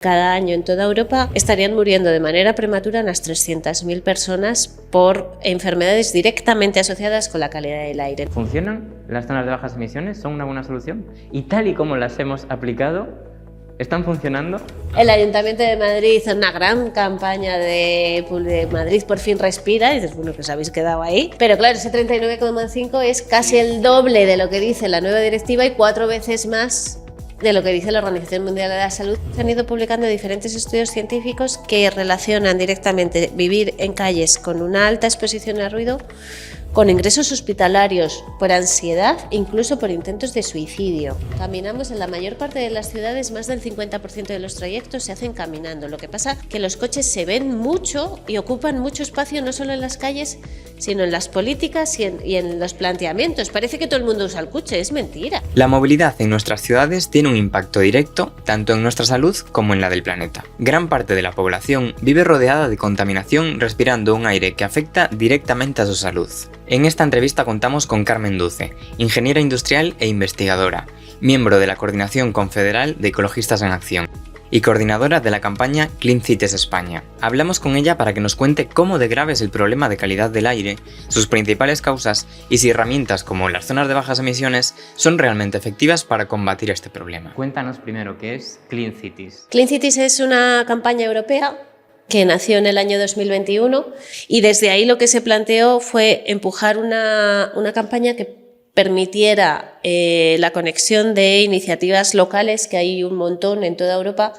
Cada año en toda Europa estarían muriendo de manera prematura unas 300.000 personas por enfermedades directamente asociadas con la calidad del aire. ¿Funcionan las zonas de bajas emisiones? ¿Son una buena solución? Y tal y como las hemos aplicado, ¿están funcionando? El Ayuntamiento de Madrid hizo una gran campaña de Madrid por fin respira, y dices, bueno, que os habéis quedado ahí. Pero claro, ese 39,5 es casi el doble de lo que dice la nueva directiva y 4 veces más de lo que dice la Organización Mundial de la Salud. Se han ido publicando diferentes estudios científicos que relacionan directamente vivir en calles con una alta exposición al ruido con ingresos hospitalarios por ansiedad, incluso por intentos de suicidio. Caminamos en la mayor parte de las ciudades, más del 50% de los trayectos se hacen caminando. Lo que pasa es que los coches se ven mucho y ocupan mucho espacio, no solo en las calles, sino en las políticas y en los planteamientos. Parece que todo el mundo usa el coche, es mentira. La movilidad en nuestras ciudades tiene un impacto directo tanto en nuestra salud como en la del planeta. Gran parte de la población vive rodeada de contaminación respirando un aire que afecta directamente a su salud. En esta entrevista contamos con Carmen Duce, ingeniera industrial e investigadora, miembro de la Coordinación Confederal de Ecologistas en Acción y coordinadora de la campaña Clean Cities España. Hablamos con ella para que nos cuente cómo de grave es el problema de calidad del aire, sus principales causas y si herramientas como las zonas de bajas emisiones son realmente efectivas para combatir este problema. Cuéntanos primero qué es Clean Cities. Clean Cities es una campaña europea que nació en el año 2021 y desde ahí lo que se planteó fue empujar una campaña que permitiera la conexión de iniciativas locales, que hay un montón en toda Europa,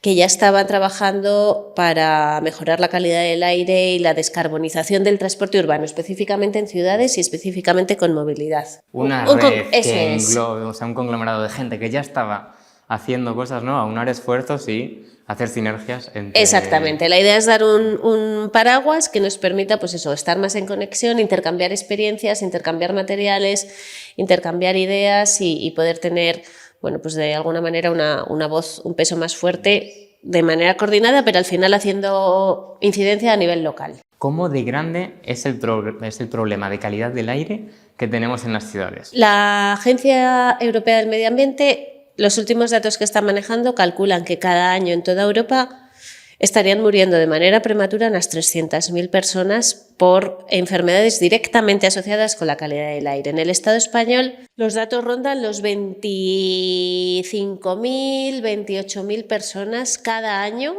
que ya estaban trabajando para mejorar la calidad del aire y la descarbonización del transporte urbano, específicamente en ciudades y específicamente con movilidad. Una red que englobe, o sea, un conglomerado de gente que ya estaba haciendo cosas, ¿no? Aunar esfuerzos y hacer sinergias entre... Exactamente, la idea es dar un paraguas que nos permita, pues eso, estar más en conexión, intercambiar experiencias, intercambiar materiales, intercambiar ideas y poder tener, bueno, pues de alguna manera una voz, un peso más fuerte de manera coordinada, pero al final haciendo incidencia a nivel local. ¿Cómo de grande es el problema de calidad del aire que tenemos en las ciudades? La Agencia Europea del Medio Ambiente, los últimos datos que están manejando calculan que cada año en toda Europa estarían muriendo de manera prematura unas 300.000 personas por enfermedades directamente asociadas con la calidad del aire. En el Estado español los datos rondan los 25.000, 28.000 personas cada año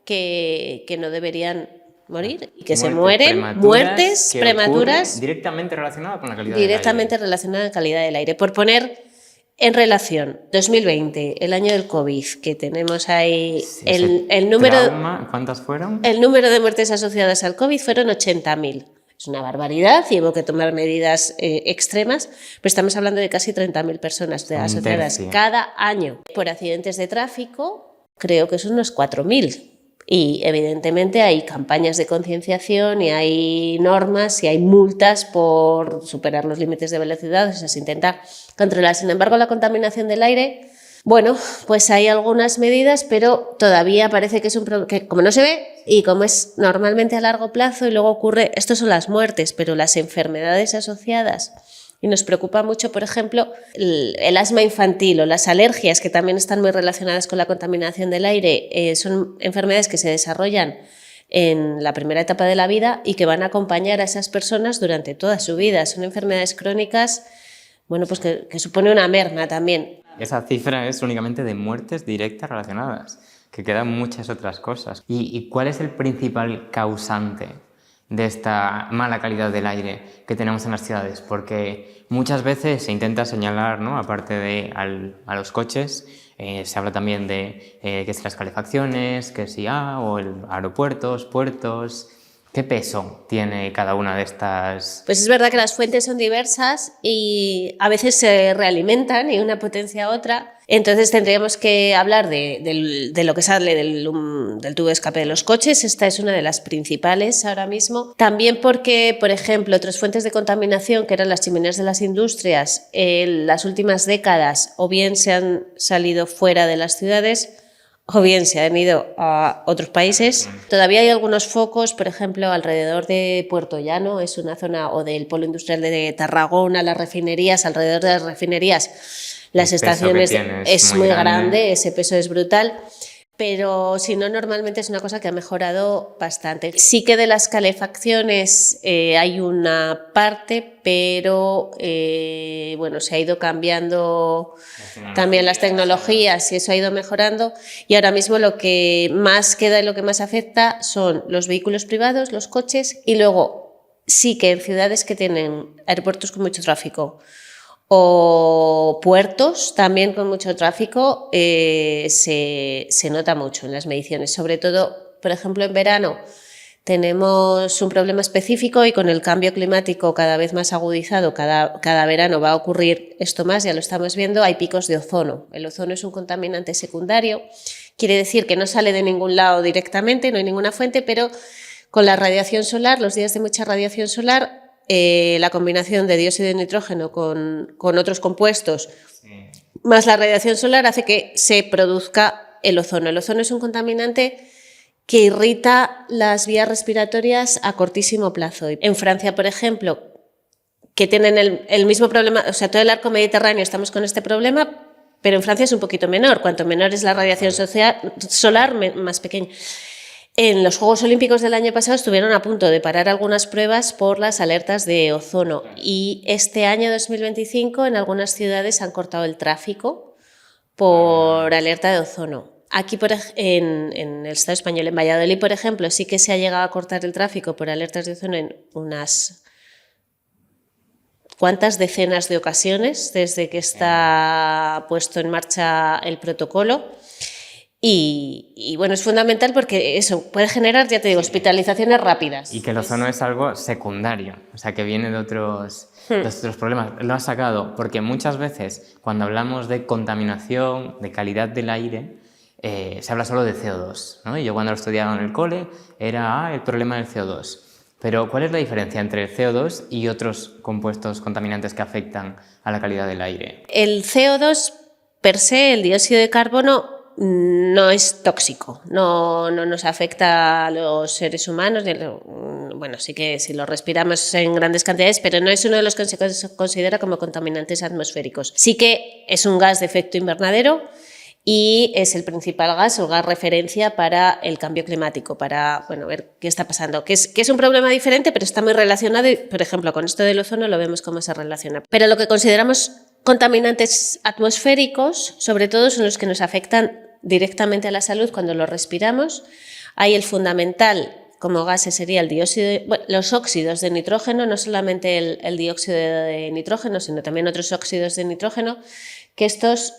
que no deberían morir y que se mueren, muertes prematuras directamente relacionadas con la calidad directamente relacionada con la calidad del aire. Por poner en relación, 2020, el año del COVID, que tenemos ahí el número... ¿Cuántas fueron? El número de muertes asociadas al COVID fueron 80.000. Es una barbaridad y hubo que tomar medidas extremas, pero estamos hablando de casi 30.000 personas asociadas cada año. Por accidentes de tráfico, creo que son unos 4.000. Y evidentemente hay campañas de concienciación y hay normas y hay multas por superar los límites de velocidad, o sea, se intenta controlar. Sin embargo, la contaminación del aire, bueno, pues hay algunas medidas, pero todavía parece que es un problema que como no se ve y como es normalmente a largo plazo y luego ocurre, esto son las muertes, pero las enfermedades asociadas. Y nos preocupa mucho, por ejemplo, el asma infantil o las alergias, que también están muy relacionadas con la contaminación del aire. Son enfermedades que se desarrollan en la primera etapa de la vida y que van a acompañar a esas personas durante toda su vida. Son enfermedades crónicas, bueno, pues que supone una merma también. Esa cifra es únicamente de muertes directas relacionadas, que quedan muchas otras cosas. ¿Y cuál es el principal causante de esta mala calidad del aire que tenemos en las ciudades? Porque muchas veces se intenta señalar, ¿no? Aparte de a los coches, se habla también de que si las calefacciones, que si o aeropuertos, puertos. ¿Qué peso tiene cada una de estas? Pues es verdad que las fuentes son diversas y a veces se realimentan y una potencia a otra. Entonces tendríamos que hablar de lo que sale del tubo de escape de los coches. Esta es una de las principales ahora mismo. También porque, por ejemplo, otras fuentes de contaminación, que eran las chimeneas de las industrias, en las últimas décadas o bien se han salido fuera de las ciudades o bien se han ido a otros países. Todavía hay algunos focos, por ejemplo, alrededor de Puerto Llano, es una zona, o del polo industrial de Tarragona, las refinerías, alrededor de las refinerías, las estaciones, es muy grande, ese peso es brutal. pero si no, normalmente es una cosa que ha mejorado bastante. Sí que de las calefacciones hay una parte, pero bueno, se ha ido cambiando también las tecnologías y eso ha ido mejorando, y ahora mismo lo que más queda y lo que más afecta son los vehículos privados, los coches, y luego sí que en ciudades que tienen aeropuertos con mucho tráfico o puertos también con mucho tráfico, se nota mucho en las mediciones. Sobre todo, por ejemplo, en verano tenemos un problema específico y con el cambio climático cada vez más agudizado, cada verano va a ocurrir esto más, ya lo estamos viendo, hay picos de ozono. El ozono es un contaminante secundario, quiere decir que no sale de ningún lado directamente, no hay ninguna fuente, pero con la radiación solar, los días de mucha radiación solar, la combinación de dióxido de nitrógeno con otros compuestos, más la radiación solar, hace que se produzca el ozono. El ozono es un contaminante que irrita las vías respiratorias a cortísimo plazo. En Francia, por ejemplo, que tienen el mismo problema, o sea, todo el arco mediterráneo estamos con este problema, pero en Francia es un poquito menor. Cuanto menor es la radiación solar, más pequeña. En los Juegos Olímpicos del año pasado estuvieron a punto de parar algunas pruebas por las alertas de ozono, y este año 2025 en algunas ciudades han cortado el tráfico por alerta de ozono. Aquí en el Estado español, en Valladolid, por ejemplo, sí que se ha llegado a cortar el tráfico por alertas de ozono en unas cuantas decenas de ocasiones desde que está puesto en marcha el protocolo. Y bueno, es fundamental porque eso puede generar, ya te digo, hospitalizaciones rápidas. Y que el ozono es algo secundario, o sea, que viene de otros problemas. Lo has sacado porque muchas veces cuando hablamos de contaminación, de calidad del aire, se habla solo de CO2, ¿no? Y yo cuando lo estudiaba en el cole era el problema del CO2. Pero ¿cuál es la diferencia entre el CO2 y otros compuestos contaminantes que afectan a la calidad del aire? El CO2 per se, el dióxido de carbono, no es tóxico, no nos afecta a los seres humanos, bueno, sí que si lo respiramos en grandes cantidades, pero no es uno de los que se considera como contaminantes atmosféricos. Sí que es un gas de efecto invernadero y es el principal gas o gas referencia para el cambio climático, para ver qué está pasando, que es un problema diferente, pero está muy relacionado y, por ejemplo, con esto del ozono lo vemos cómo se relaciona. Pero lo que consideramos contaminantes atmosféricos, sobre todo, son los que nos afectan directamente a la salud cuando lo respiramos. Hay el fundamental como gases sería el los óxidos de nitrógeno, no solamente el dióxido de nitrógeno, sino también otros óxidos de nitrógeno, que estos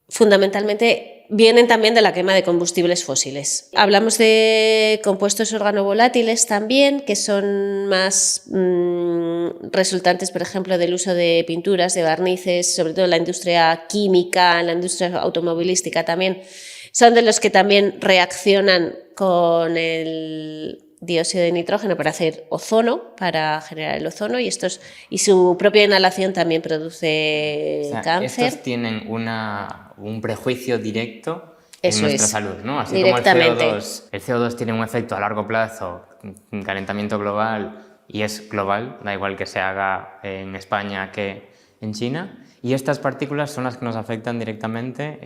fundamentalmente vienen también de la quema de combustibles fósiles. Hablamos de compuestos organovolátiles también, que son más resultantes, por ejemplo, del uso de pinturas, de barnices, sobre todo en la industria química, en la industria automovilística también, son de los que también reaccionan con el dióxido de nitrógeno para hacer ozono, para generar el ozono, y su propia inhalación también produce cáncer. Estos tienen un prejuicio directo en nuestra salud, ¿no? Así como el CO2 tiene un efecto a largo plazo, un calentamiento global, y es global, da igual que se haga en España que en China, y estas partículas son las que nos afectan directamente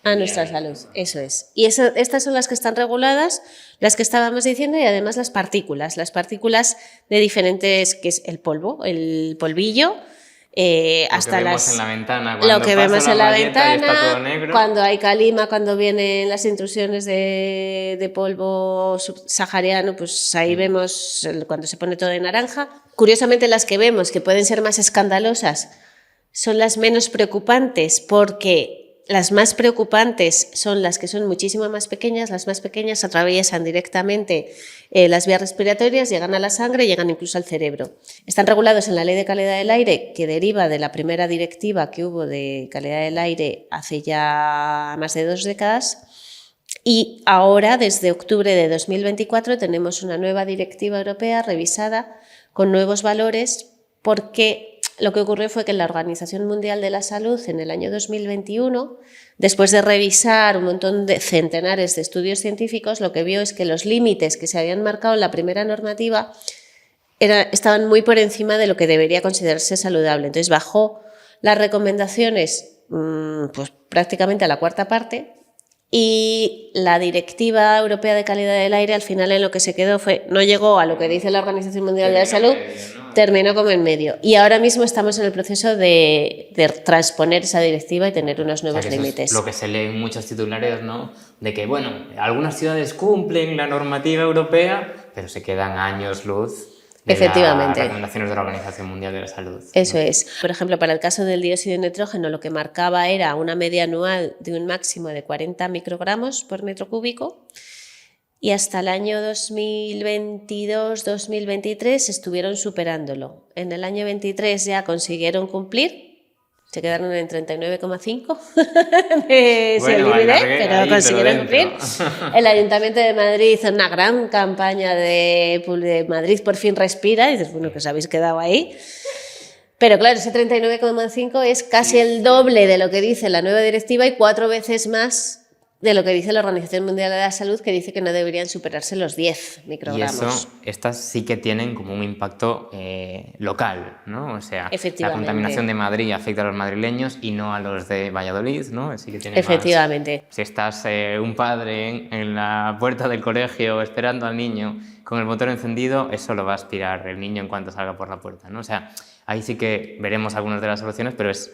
a nuestra salud, eso es. Y estas son las que están reguladas, las que estábamos diciendo, y además las partículas de diferentes, que es el polvo, el polvillo, hasta lo que vemos en la ventana, lo que vemos en la ventana, está todo negro. Cuando hay calima, cuando vienen las intrusiones de polvo subsahariano, pues ahí vemos cuando se pone todo de naranja. Curiosamente, las que vemos que pueden ser más escandalosas son las menos preocupantes, porque las más preocupantes son las que son muchísimo más pequeñas. Las más pequeñas atraviesan directamente las vías respiratorias, llegan a la sangre, llegan incluso al cerebro. Están regulados en la Ley de Calidad del Aire, que deriva de la primera directiva que hubo de calidad del aire hace ya más de 2 décadas. Y ahora, desde octubre de 2024, tenemos una nueva directiva europea revisada con nuevos valores, porque lo que ocurrió fue que la Organización Mundial de la Salud en el año 2021, después de revisar un montón de centenares de estudios científicos, lo que vio es que los límites que se habían marcado en la primera normativa estaban muy por encima de lo que debería considerarse saludable. Entonces bajó las recomendaciones pues prácticamente a la 1/4 parte, Y la Directiva Europea de Calidad del Aire al final en lo que se quedó no llegó a lo que dice la Organización Mundial de la Salud, terminó como en medio. Y ahora mismo estamos en el proceso de transponer esa directiva y tener unos nuevos límites. Es lo que se lee en muchos titulares, ¿no? De que, bueno, algunas ciudades cumplen la normativa europea, pero se quedan años luz de Efectivamente. las recomendaciones de la Organización Mundial de la Salud. Eso es. Por ejemplo, para el caso del dióxido de nitrógeno, lo que marcaba era una media anual de un máximo de 40 microgramos por metro cúbico, y hasta el año 2022-2023 estuvieron superándolo. En el año 23 ya consiguieron cumplir, se quedaron en 39,5, se olvidé, pero consiguieron cumplir. El Ayuntamiento de Madrid hizo una gran campaña de Madrid por fin respira, y dices, bueno, que os habéis quedado ahí. Pero claro, ese 39,5 es casi el doble de lo que dice la nueva directiva y 4 veces más de lo que dice la Organización Mundial de la Salud, que dice que no deberían superarse los 10 microgramos. Y eso, estas sí que tienen como un impacto local, ¿no? O sea, la contaminación de Madrid afecta a los madrileños y no a los de Valladolid, ¿no? Sí que tiene Efectivamente. Más. Si estás un padre en la puerta del colegio esperando al niño con el motor encendido, eso lo va a aspirar el niño en cuanto salga por la puerta, ¿no? O sea, ahí sí que veremos algunas de las soluciones, pero es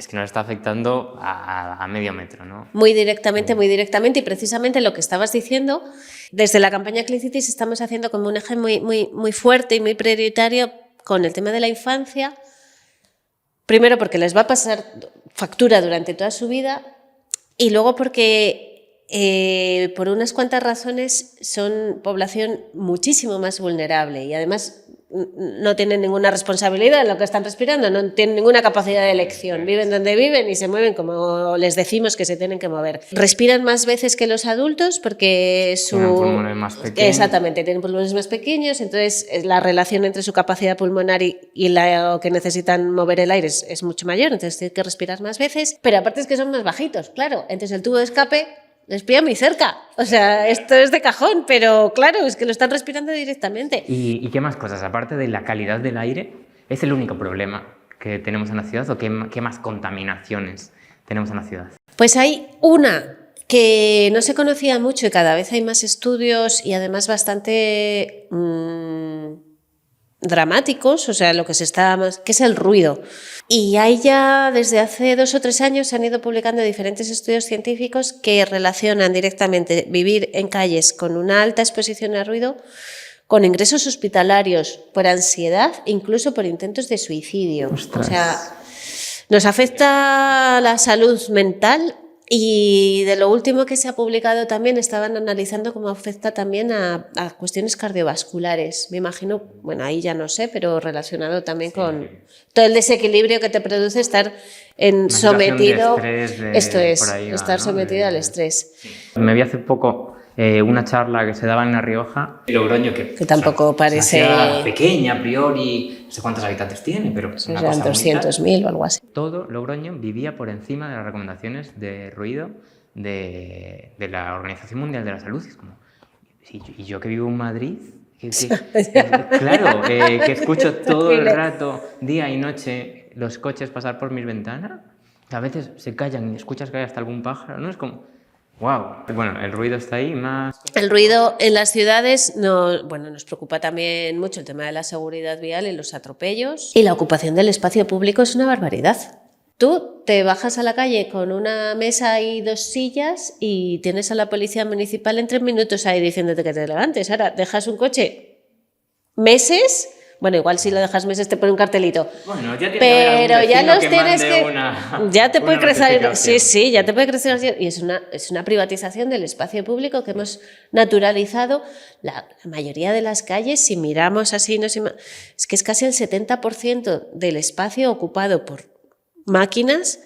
que nos está afectando a medio metro, ¿no? Muy directamente, y precisamente lo que estabas diciendo, desde la campaña Clean Cities estamos haciendo como un eje muy fuerte y muy prioritario con el tema de la infancia, primero porque les va a pasar factura durante toda su vida, y luego porque por unas cuantas razones son población muchísimo más vulnerable y además no tienen ninguna responsabilidad en lo que están respirando, no tienen ninguna capacidad de elección, viven donde viven y se mueven como les decimos que se tienen que mover. Respiran más veces que los adultos porque tienen pulmones más pequeños. Exactamente, tienen pulmones más pequeños, entonces la relación entre su capacidad pulmonar y lo que necesitan mover el aire es mucho mayor, entonces tienen que respirar más veces, pero aparte es que son más bajitos, claro, entonces el tubo de escape les pilla muy cerca. O sea, esto es de cajón, pero claro, es que lo están respirando directamente. ¿Y qué más cosas? Aparte de la calidad del aire, ¿es el único problema que tenemos en la ciudad o qué más contaminaciones tenemos en la ciudad? Pues hay una que no se conocía mucho y cada vez hay más estudios y además bastante dramáticos, o sea, lo que que es el ruido. Y hay ya desde hace 2 o 3 años se han ido publicando diferentes estudios científicos que relacionan directamente vivir en calles con una alta exposición al ruido con ingresos hospitalarios por ansiedad, incluso por intentos de suicidio. ¡Ostras! O sea, nos afecta la salud mental. Y de lo último que se ha publicado también estaban analizando cómo afecta también a cuestiones cardiovasculares. Me imagino, bueno, ahí ya no sé, pero relacionado también con todo el desequilibrio que te produce estar sometido. Esto es, estar sometido al estrés. Me vi hace poco una charla que se daba en La Rioja, Logroño, que tampoco parece pequeña a priori, no sé cuántos habitantes tiene, pero es una cosa 200.000 o algo así. Todo Logroño vivía por encima de las recomendaciones de ruido de la Organización Mundial de la Salud. Es como, y yo que vivo en Madrid, claro, que escucho todo el rato, día y noche, los coches pasar por mis ventanas, a veces se callan y escuchas que hay hasta algún pájaro, ¿no? Es como... ¡Wow! Bueno, el ruido está ahí más... El ruido en las ciudades nos preocupa también mucho el tema de la seguridad vial y los atropellos. Y la ocupación del espacio público es una barbaridad. Tú te bajas a la calle con una mesa y 2 sillas y tienes a la policía municipal en 3 minutos ahí diciéndote que te levantes. Ahora, dejas un coche meses... Bueno, igual si lo dejas meses te pone un cartelito. Bueno, ya tiene pero ya los tienes que... ya te puede crecer... Sí, ya te puede crecer... Y es una privatización del espacio público que hemos naturalizado. La mayoría de las calles, si miramos así, es que es casi el 70% del espacio ocupado por máquinas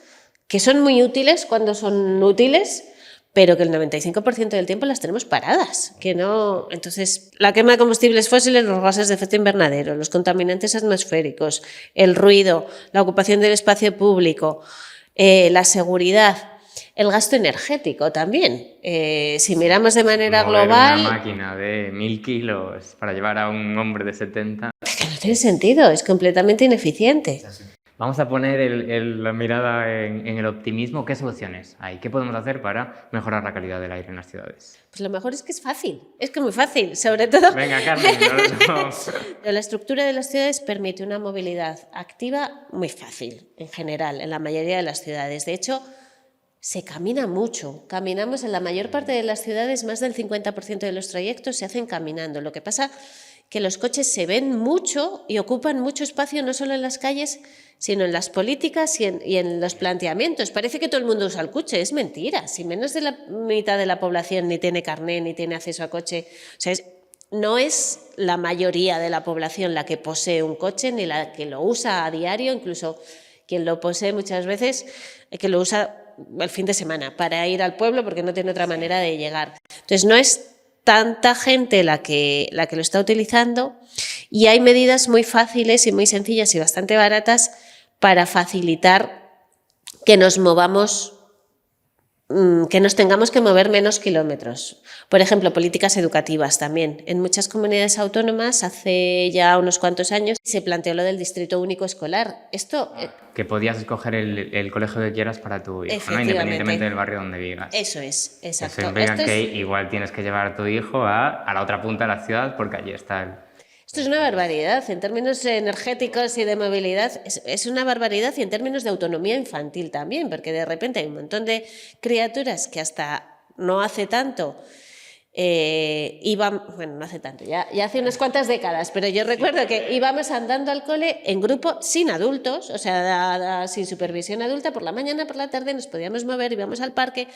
que son muy útiles cuando son útiles, pero que el 95% del tiempo las tenemos paradas, que no... Entonces, la quema de combustibles fósiles, los gases de efecto invernadero, los contaminantes atmosféricos, el ruido, la ocupación del espacio público, la seguridad, el gasto energético también. Si miramos de manera global... Una máquina de 1000 kilos para llevar a un hombre de 70... Es que no tiene sentido, es completamente ineficiente. Sí. Vamos a poner la mirada en el optimismo. ¿Qué soluciones hay? ¿Qué podemos hacer para mejorar la calidad del aire en las ciudades? Pues lo mejor es que es fácil, es que es muy fácil, sobre todo. Venga, Carmen. La estructura de las ciudades permite una movilidad activa muy fácil, en general, en la mayoría de las ciudades. De hecho, se camina mucho. Caminamos en la mayor parte de las ciudades, más del 50% de los trayectos se hacen caminando. Lo que pasa que los coches se ven mucho y ocupan mucho espacio no solo en las calles, sino en las políticas y en los planteamientos. Parece que todo el mundo usa el coche, es mentira. Si menos de la mitad de la población ni tiene carné, ni tiene acceso a coche, o sea, no es la mayoría de la población la que posee un coche, ni la que lo usa a diario, incluso quien lo posee muchas veces, que lo usa el fin de semana para ir al pueblo porque no tiene otra manera de llegar. Entonces, no es tanta gente la que lo está utilizando, y hay medidas muy fáciles y muy sencillas y bastante baratas para facilitar que nos movamos, que nos tengamos que mover menos kilómetros. Por ejemplo, políticas educativas también. En muchas comunidades autónomas, hace ya unos cuantos años, se planteó lo del distrito único escolar. Esto... que podías escoger el colegio que quieras para tu hijo, ¿no? Independientemente del barrio donde vivas. Eso es, exacto. Eso implica que igual tienes que llevar a tu hijo a la otra punta de la ciudad porque allí está Esto es una barbaridad. En términos energéticos y de movilidad, es una barbaridad, y en términos de autonomía infantil también, porque de repente hay un montón de criaturas que hasta no hace tanto bueno, no hace tanto, ya hace unas cuantas décadas, pero yo recuerdo que íbamos andando al cole en grupo sin adultos, o sea, sin supervisión adulta, por la mañana, por la tarde nos podíamos mover, íbamos al parque.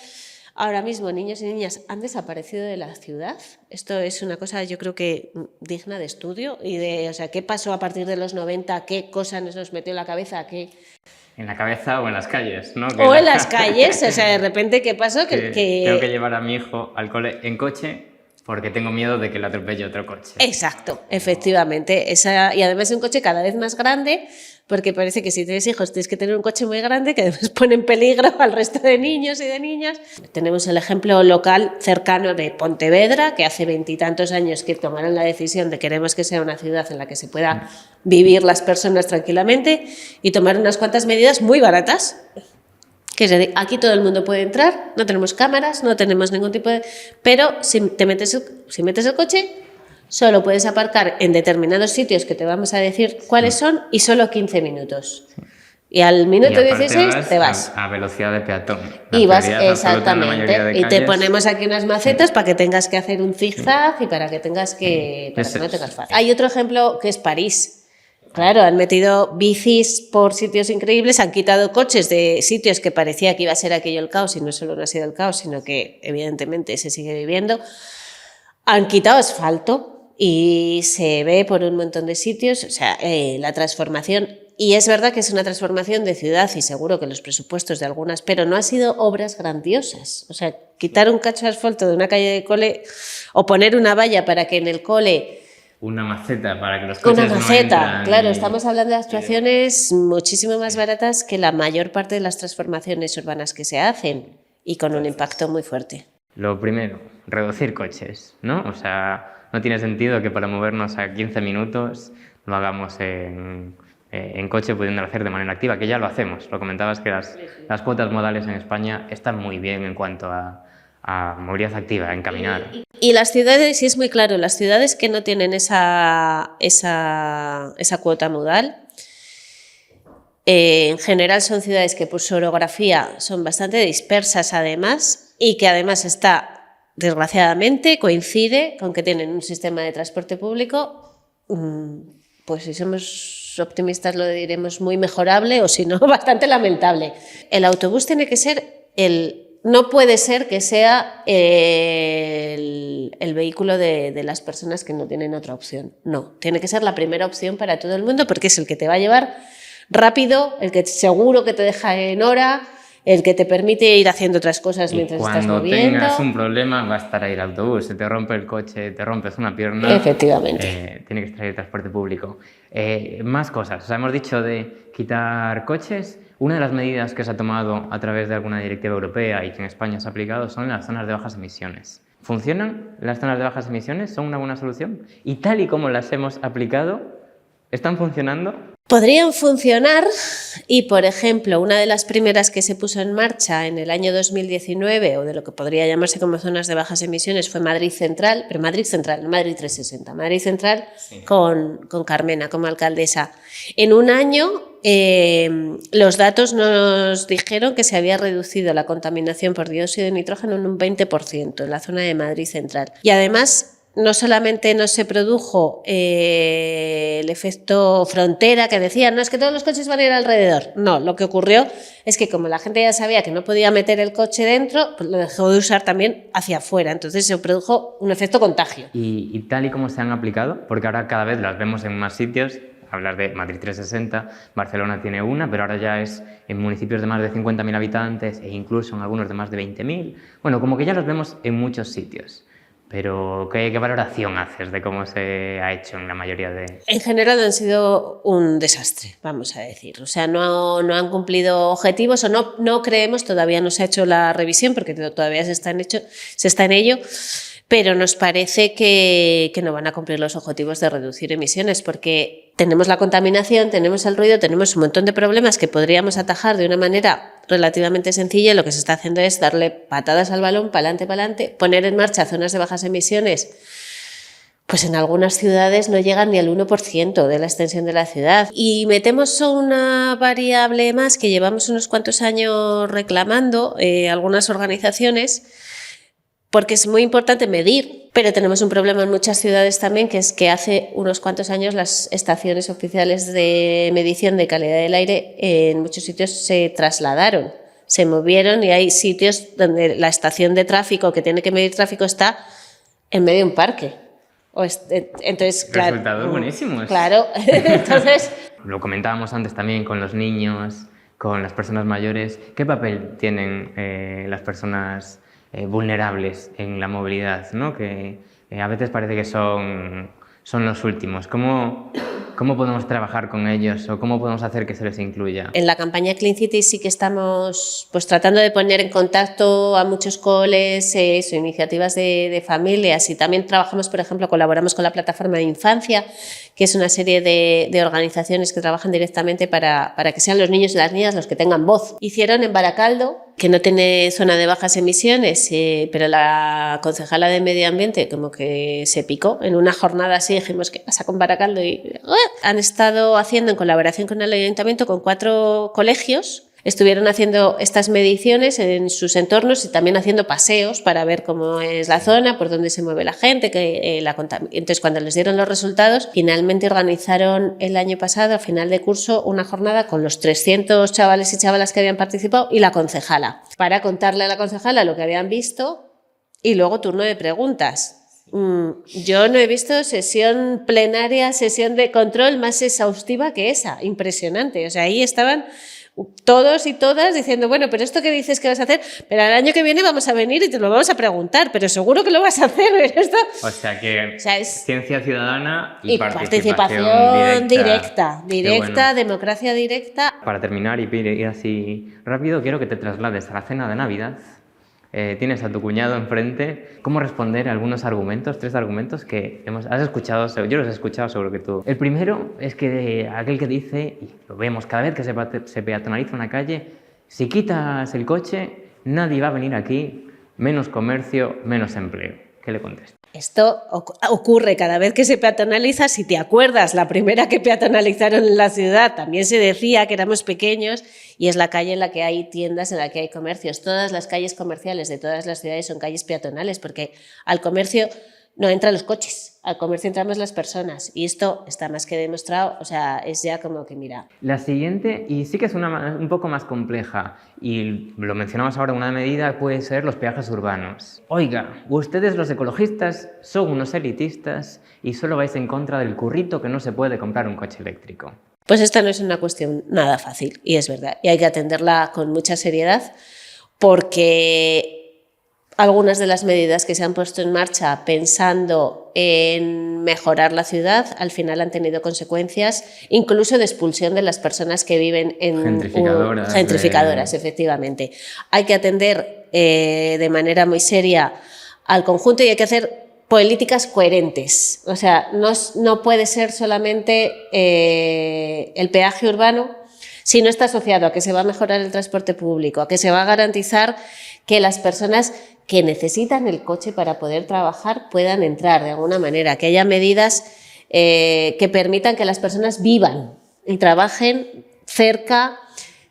Ahora mismo niños y niñas han desaparecido de la ciudad. Esto es una cosa, yo creo que digna de estudio y o sea, ¿qué pasó a partir de los 90? ¿Qué cosa nos metió en la cabeza? ¿Qué... En la cabeza o en las calles, ¿no? O en las calles, o sea, de repente, ¿qué pasó? Que tengo que llevar a mi hijo al cole en coche porque tengo miedo de que le atropelle otro coche. Exacto, efectivamente. Y además es un coche cada vez más grande, porque parece que si tienes hijos tienes que tener un coche muy grande que además pone en peligro al resto de niños y de niñas. Tenemos el ejemplo local cercano de Pontevedra, que hace 20 y tantos años que tomaron la decisión de queremos que sea una ciudad en la que se pueda vivir las personas tranquilamente, y tomaron unas cuantas medidas muy baratas. Que es decir, aquí todo el mundo puede entrar, no tenemos cámaras, no tenemos ningún tipo de... Pero si metes el coche, solo puedes aparcar en determinados sitios que te vamos a decir cuáles son, y solo 15 minutos. Y al minuto 16 te vas. A velocidad de peatón. Y vas, exactamente. Y te ponemos aquí unas macetas para que tengas que hacer un zigzag y para que tengas que... para que no tengas fácil. Hay otro ejemplo que es París. Claro, han metido bicis por sitios increíbles, han quitado coches de sitios que parecía que iba a ser aquello el caos, y no solo no ha sido el caos, sino que evidentemente se sigue viviendo. Han quitado asfalto y se ve por un montón de sitios, o sea, la transformación. Y es verdad que es una transformación de ciudad, y seguro que los presupuestos de algunas, pero no han sido obras grandiosas. O sea, quitar un cacho de asfalto de una calle de cole o poner una valla para que en el cole... Una maceta para que los coches Una maceta, no entran. Claro, estamos hablando de actuaciones muchísimo más baratas que la mayor parte de las transformaciones urbanas que se hacen, y con un impacto muy fuerte. Lo primero, reducir coches, ¿no? O sea, no tiene sentido que para movernos a 15 minutos lo hagamos en coche, pudiéndolo hacer de manera activa, que ya lo hacemos. Lo comentabas que las cuotas modales en España están muy bien en cuanto a movilidad activa, en caminar. Y las ciudades, sí es muy claro, las ciudades que no tienen esa cuota modal, en general son ciudades que por su orografía son bastante dispersas además, y que además desgraciadamente, coincide con que tienen un sistema de transporte público, pues si somos optimistas lo diremos muy mejorable, o si no, bastante lamentable. El autobús tiene que ser no puede ser que sea el vehículo de las personas que no tienen otra opción. No, tiene que ser la primera opción para todo el mundo, porque es el que te va a llevar rápido, el que seguro que te deja en hora, el que te permite ir haciendo otras cosas mientras estás moviendo. Cuando tengas un problema va a estar ahí el autobús, se te rompe el coche, te rompes una pierna. Efectivamente. Tiene que estar ahí el transporte público. Más cosas. O sea, hemos dicho de quitar coches. Una de las medidas que se ha tomado a través de alguna directiva europea y que en España se ha aplicado son las zonas de bajas emisiones. ¿Funcionan las zonas de bajas emisiones? ¿Son una buena solución? Y tal y como las hemos aplicado, ¿Están funcionando? Podrían funcionar y, por ejemplo, una de las primeras que se puso en marcha en el año 2019, o de lo que podría llamarse como zonas de bajas emisiones, fue Madrid Central, pero Madrid Central, no Madrid 360, Madrid Central sí. con Carmena como alcaldesa. En un año los datos nos dijeron que se había reducido la contaminación por dióxido de nitrógeno en un 20% en la zona de Madrid Central. Y además, no solamente no se produjo el efecto frontera que decían, no, es que todos los coches van a ir alrededor. No, lo que ocurrió es que como la gente ya sabía que no podía meter el coche dentro, pues lo dejó de usar también hacia afuera. Entonces se produjo un efecto contagio. ¿Y tal y como se han aplicado? Porque ahora cada vez las vemos en más sitios. Hablar de Madrid 360, Barcelona tiene una, pero ahora ya es en municipios de más de 50.000 habitantes e incluso en algunos de más de 20.000. Bueno, como que ya los vemos en muchos sitios. Pero, ¿qué valoración haces de cómo se ha hecho en la mayoría de...? En general han sido un desastre, vamos a decir. O sea, no han cumplido objetivos o no creemos, todavía no se ha hecho la revisión porque todavía se está en ello, pero nos parece que no van a cumplir los objetivos de reducir emisiones porque tenemos la contaminación, tenemos el ruido, tenemos un montón de problemas que podríamos atajar de una manera relativamente sencilla y lo que se está haciendo es darle patadas al balón, para adelante, poner en marcha zonas de bajas emisiones. Pues en algunas ciudades no llegan ni al 1% de la extensión de la ciudad. Y metemos una variable más que llevamos unos cuantos años reclamando algunas organizaciones, porque es muy importante medir, pero tenemos un problema en muchas ciudades también, que es que hace unos cuantos años las estaciones oficiales de medición de calidad del aire en muchos sitios se trasladaron, se movieron y hay sitios donde la estación de tráfico que tiene que medir tráfico está en medio de un parque. Entonces, claro, resultados buenísimos. Claro, entonces... Lo comentábamos antes también con los niños, con las personas mayores. ¿Qué papel tienen las personas vulnerables en la movilidad, ¿no? Que a veces parece que son los últimos? ¿Cómo podemos trabajar con ellos o cómo podemos hacer que se les incluya? En la campaña Clean City sí que estamos pues tratando de poner en contacto a muchos coles, iniciativas de familias, y también trabajamos, por ejemplo, colaboramos con la plataforma de infancia, que es una serie de organizaciones que trabajan directamente para que sean los niños y las niñas los que tengan voz. Hicieron en Baracaldo, que no tiene zona de bajas emisiones, pero la concejala de Medio Ambiente como que se picó en una jornada así, dijimos, ¿qué pasa con Baracaldo? Y han estado haciendo en colaboración con el ayuntamiento, con 4 colegios, estuvieron haciendo estas mediciones en sus entornos y también haciendo paseos para ver cómo es la zona, por dónde se mueve la gente, entonces cuando les dieron los resultados, finalmente organizaron el año pasado, a final de curso, una jornada con los 300 chavales y chavalas que habían participado y la concejala, para contarle a la concejala lo que habían visto y luego turno de preguntas. Yo no he visto sesión plenaria, sesión de control más exhaustiva que esa, impresionante. O sea, ahí estaban todos y todas diciendo, bueno, pero esto que dices que vas a hacer, pero el año que viene vamos a venir y te lo vamos a preguntar, pero seguro que lo vas a hacer, pero esto... O sea que es ciencia ciudadana y participación directa, bueno. Democracia directa. Para terminar y ir así rápido, quiero que te traslades a la cena de Navidad. Tienes a tu cuñado enfrente. ¿Cómo responder a algunos argumentos, 3 argumentos que has escuchado? Yo los he escuchado, seguro que tú. El primero es que aquel que dice, y lo vemos cada vez que se peatonaliza una calle, si quitas el coche, nadie va a venir aquí, menos comercio, menos empleo. ¿Qué le contestas? Esto ocurre cada vez que se peatonaliza. Si te acuerdas, la primera que peatonalizaron en la ciudad también se decía que éramos pequeños y es la calle en la que hay tiendas, en la que hay comercios. Todas las calles comerciales de todas las ciudades son calles peatonales porque al comercio no entran los coches, al comercio entramos las personas y esto está más que demostrado, o sea, es ya como que mira. La siguiente, y sí que es un poco más compleja, y lo mencionamos ahora, una medida puede ser los peajes urbanos. Oiga, ustedes los ecologistas son unos elitistas y solo vais en contra del currito que no se puede comprar un coche eléctrico. Pues esta no es una cuestión nada fácil, y es verdad, y hay que atenderla con mucha seriedad porque algunas de las medidas que se han puesto en marcha pensando en mejorar la ciudad, al final han tenido consecuencias incluso de expulsión de las personas que viven en gentrificadoras, efectivamente. Hay que atender de manera muy seria al conjunto y hay que hacer políticas coherentes. O sea, no puede ser solamente el peaje urbano, si no está asociado a que se va a mejorar el transporte público, a que se va a garantizar que las personas que necesitan el coche para poder trabajar puedan entrar de alguna manera, que haya medidas que permitan que las personas vivan y trabajen cerca.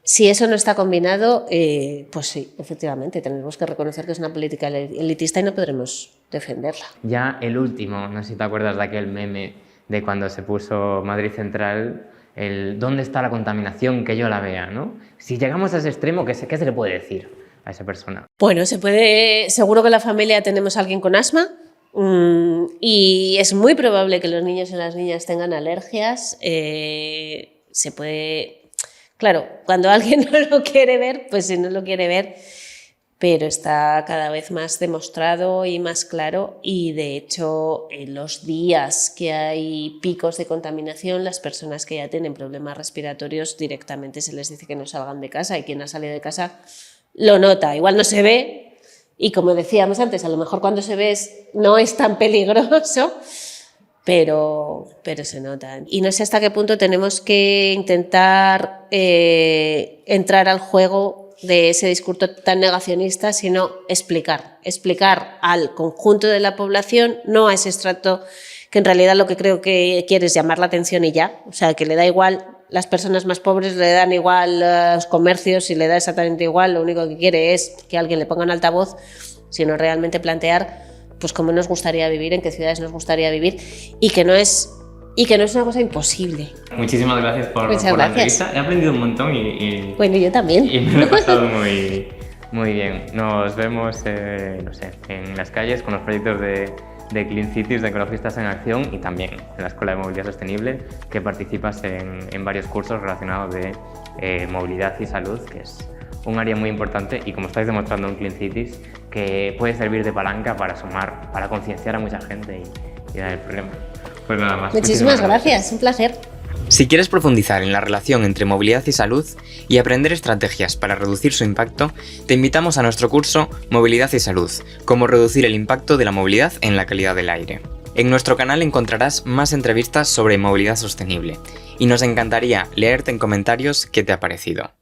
Si eso no está combinado, pues sí, efectivamente, tenemos que reconocer que es una política elitista y no podremos defenderla. Ya el último, no sé si te acuerdas de aquel meme de cuando se puso Madrid Central, el ¿dónde está la contaminación? Que yo la vea, ¿no? Si llegamos a ese extremo, ¿qué se le puede decir a esa persona? Bueno, seguro que en la familia tenemos a alguien con asma, y es muy probable que los niños y las niñas tengan alergias. Se puede... Claro, cuando alguien no lo quiere ver, pues si no lo quiere ver, pero está cada vez más demostrado y más claro, y de hecho en los días que hay picos de contaminación, las personas que ya tienen problemas respiratorios directamente se les dice que no salgan de casa, y quien ha salido de casa lo nota. Igual no se ve, y como decíamos antes, a lo mejor cuando se ve no es tan peligroso, pero se nota. Y no sé hasta qué punto tenemos que intentar entrar al juego de ese discurso tan negacionista, sino explicar al conjunto de la población, no a ese estrato que en realidad lo que creo que quiere es llamar la atención y ya. O sea, que le da igual, las personas más pobres le dan igual los comercios y le da exactamente igual, lo único que quiere es que alguien le ponga un altavoz, sino realmente plantear pues cómo nos gustaría vivir, en qué ciudades nos gustaría vivir, y que no es una cosa imposible. Muchísimas gracias por la entrevista. He aprendido un montón y bueno, yo también. Y me lo he pasado muy bien. Nos vemos, no sé, en las calles con los proyectos de Clean Cities, de Ecologistas en Acción, y también en la Escuela de Movilidad Sostenible, que participas en varios cursos relacionados de movilidad y salud, que es un área muy importante, y como estáis demostrando en Clean Cities, que puede servir de palanca para sumar, para concienciar a mucha gente y dar el problema. Pues nada más. Muchísimas gracias, un placer. Si quieres profundizar en la relación entre movilidad y salud y aprender estrategias para reducir su impacto, te invitamos a nuestro curso Movilidad y Salud, cómo reducir el impacto de la movilidad en la calidad del aire. En nuestro canal encontrarás más entrevistas sobre movilidad sostenible, y nos encantaría leerte en comentarios qué te ha parecido.